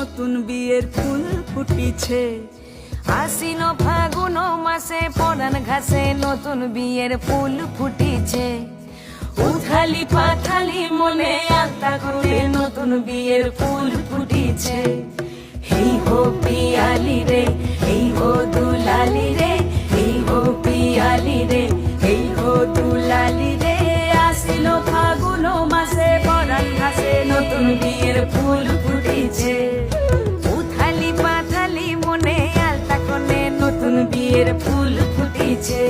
নতুন বিয়ের ফুল ফুটিছে। আশ্বিন ফাগুন মাসে পরান ঘাসে নতুন বিয়ের ফুল ফুটিছে। উথালি পাথালি মনে আলতা করে নতুন বিয়ের ফুল ফুটিছে। হেই হো পিয়ালি রে, হেই হো দুলালি রে, হেই হো পিয়ালি রে, হেই হো দুলালি রে। আশ্বিন ফাগুন মাসে পরান ঘাসে নতুন বিয়ের ফুল ফুটিছে। উথালি পাথালি মনে আলতা করে নতুন বিয়ের ফুল ফুটিছে।